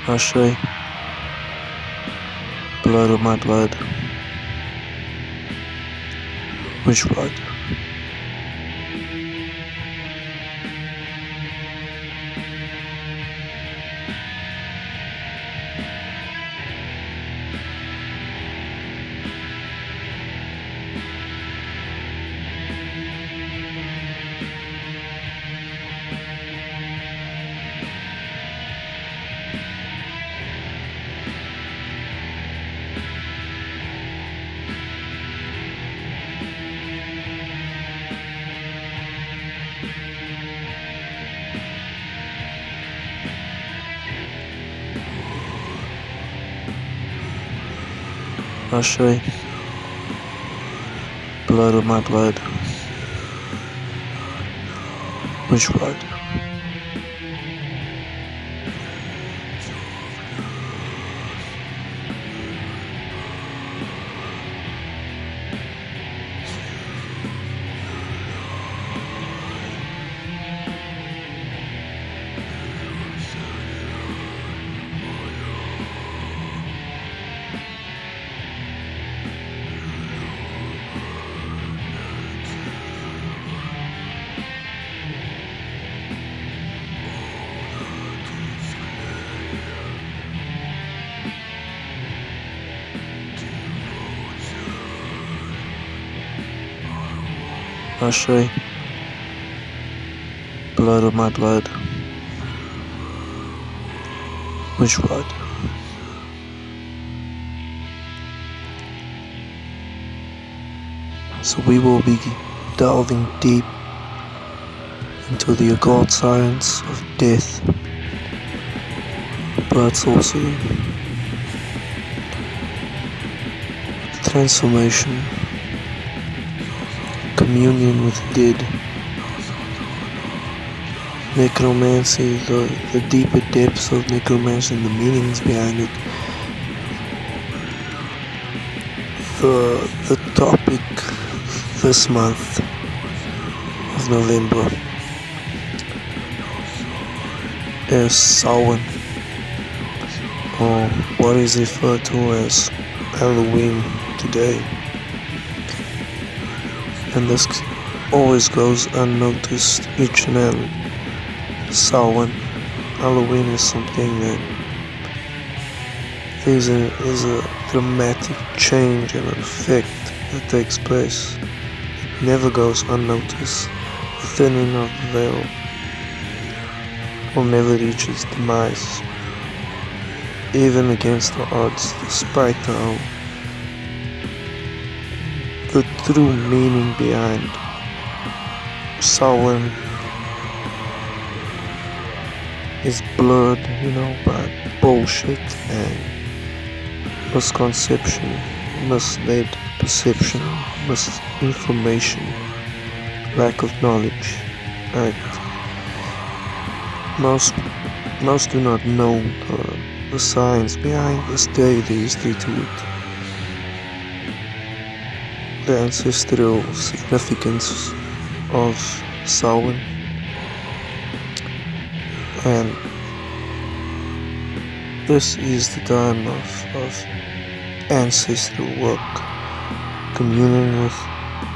Ashay, blood of my blood. Which blood? Ashay, blood of my blood. Which blood? Ashay, blood of my blood. Which blood? So we will be delving deep into the occult science of death, blood sorcery, transformation, communion with the dead, necromancy, the deeper depths of necromancy and the meanings behind it. The topic this month of November is Samhain, or what is referred to as Halloween today. And this always goes unnoticed each and every Samhain. Halloween is something that there's a dramatic change and effect that takes place. It never goes unnoticed. The thinning of the veil will never reach its demise, even against the odds, despite the true meaning behind Samhain is blurred, by bullshit and misconception, misled perception, misinformation, lack of knowledge. Right? Most do not know the science behind this day, the history to it, the ancestral significance of Samhain, and this is the time of ancestral work, communing with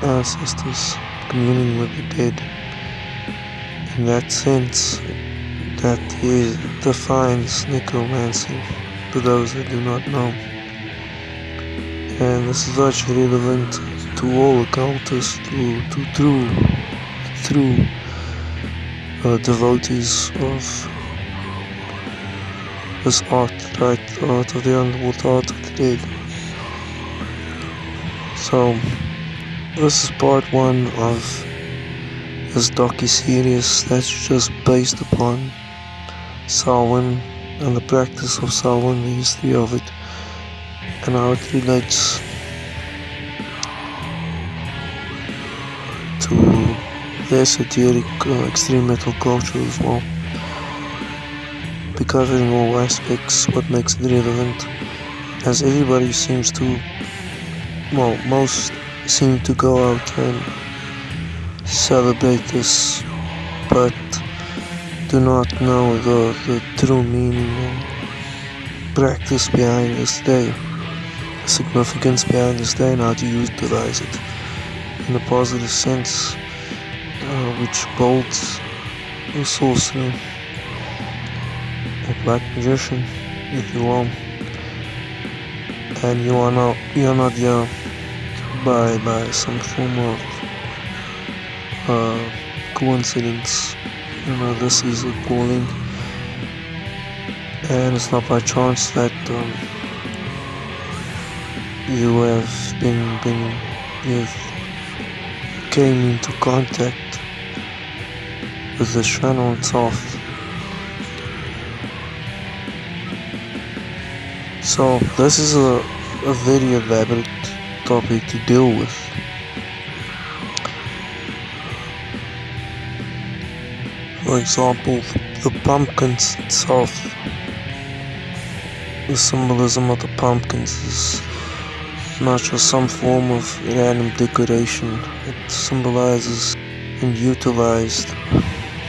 ancestors, communing with the dead. In that sense, that defines necromancy to those that do not know. And this is virtually relevant to all occultists, to true devotees of this art, right? The art of the underworld, the art of the dead. So, this is part one of this docu-series that's just based upon Samhain and the practice of Samhain, the history of it, and how it relates to the esoteric extreme metal culture as well. Be covering all aspects, what makes it relevant, as everybody seems to, most seem to go out and celebrate this, but do not know the true meaning practice behind this day, significance behind this day, and how to utilize it in a positive sense, which builds a sorcerer, a black magician, if you will. And you're not here by some form of coincidence. This is a calling, and it's not by chance that you came into contact with the channel itself. So this is a very elaborate topic to deal with. For example, the pumpkins itself. The symbolism of the pumpkins is not just some form of random decoration. It symbolizes and utilized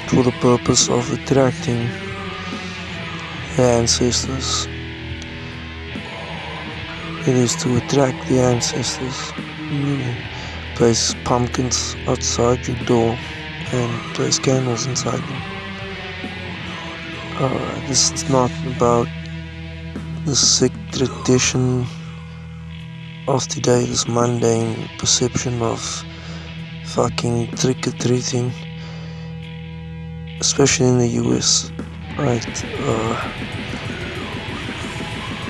for the purpose of attracting the ancestors. It is to attract the ancestors. You place pumpkins outside your door and place candles inside them. This is not about the sick tradition of today, this mundane perception of fucking trick-or-treating, especially in the US, right?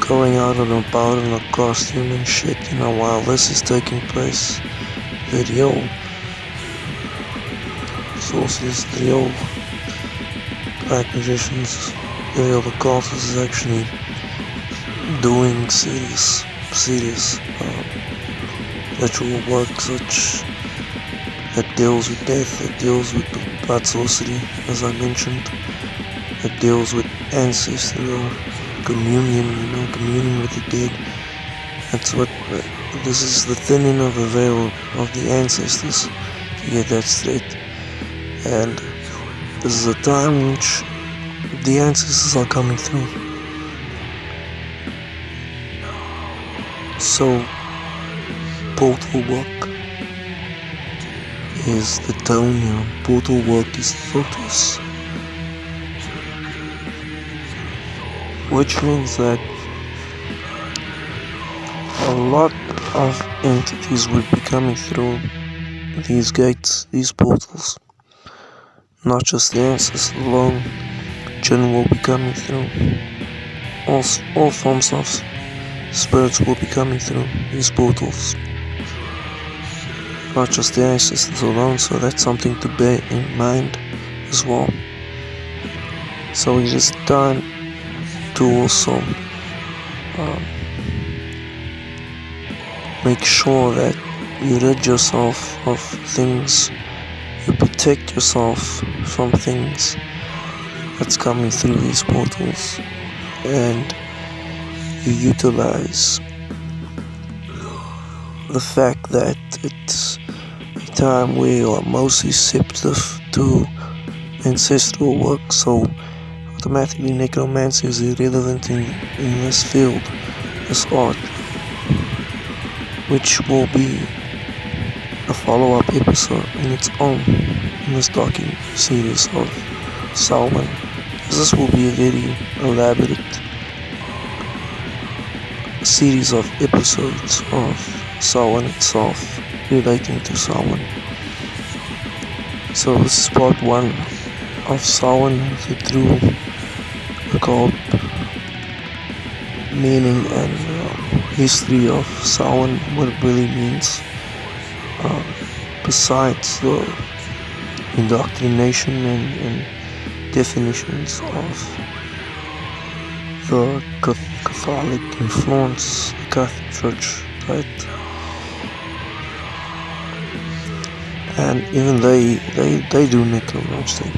Going out and about in a costume and shit, while this is taking place, the real sources, the real black magicians, the real occult is actually doing serious ritual work that deals with death, that deals with blood sorcery, as I mentioned, that deals with ancestral communion with the dead. That's what this is, the thinning of the veil of the ancestors, to get that straight. And this is a time in which the ancestors are coming through. So portal work is the tone here. Portal work is the focus, which means that a lot of entities will be coming through these gates, these portals. Not just the ancestors alone, jinn will be coming through. All forms of spirits will be coming through these portals. Not just the ancestors alone, so that's something to bear in mind as well. So it is time to also make sure that you rid yourself of things, you protect yourself from things that's coming through these portals, and you utilize the fact that it's a time where you are most receptive to ancestral work, so automatically necromancy is irrelevant in this field, this art, which will be a follow-up episode in its own in this docu-series of Samhain. This will be a very elaborate series of episodes of Samhain itself, relating to Samhain. So this is part 1 of Samhain, the true occult meaning and history of Samhain, what it really means, besides the indoctrination and definitions of the Catholic influence, the Catholic Church, right? And even they do necromancy.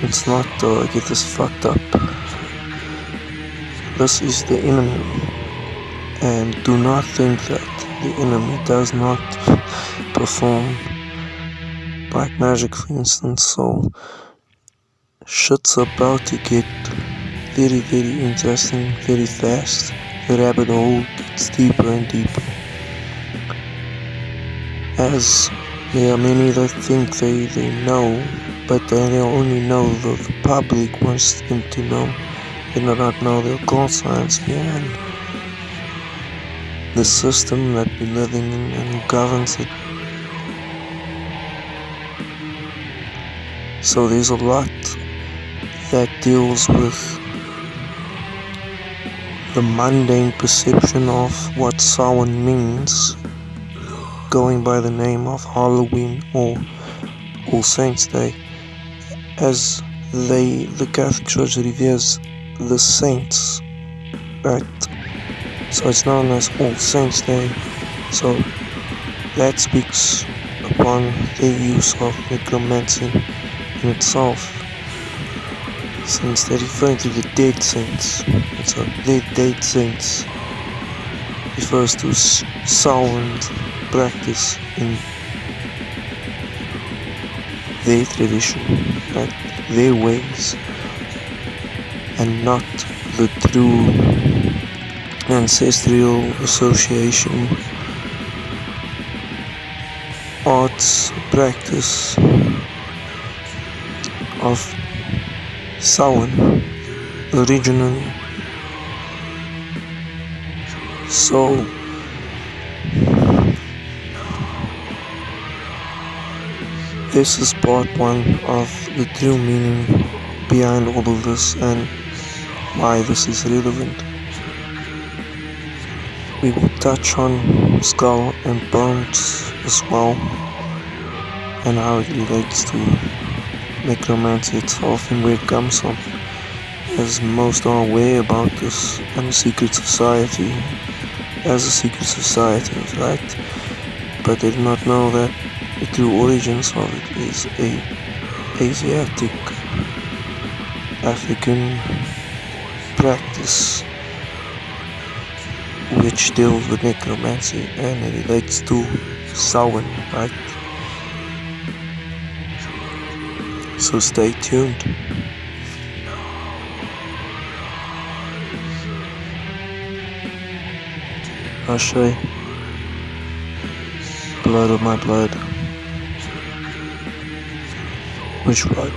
It's not get this fucked up. This is the enemy, and do not think that the enemy does not perform black magic, for instance. So shit's about to get very, very interesting, very fast. The rabbit hole gets deeper and deeper. As there are many that think they know, but they only know the public wants them to know. They do not know the occult science behind the system that we're living in and governs it. So there's a lot that deals with the mundane perception of what Samhain means, going by the name of Halloween or All Saints Day, as the Catholic Church reveres the saints, right? So it's known as All Saints Day. So that speaks upon the use of necromancy in itself, since they're referring to the dead saints. And so the dead saints refers to sound practice in their tradition, right? Their ways, and not the true ancestral association, arts practice of Samhain originally. So this is part one of the true meaning behind all of this and why this is relevant. We will touch on skull and bones as well, and how it relates to necromancy itself and where it comes from, as most are aware about this and a secret society, as a secret society, right? But they do not know that the true origins of it is a Asiatic, African practice which deals with necromancy and it relates to Samhain, right? So stay tuned. Ashe, blood of my blood. Which blood?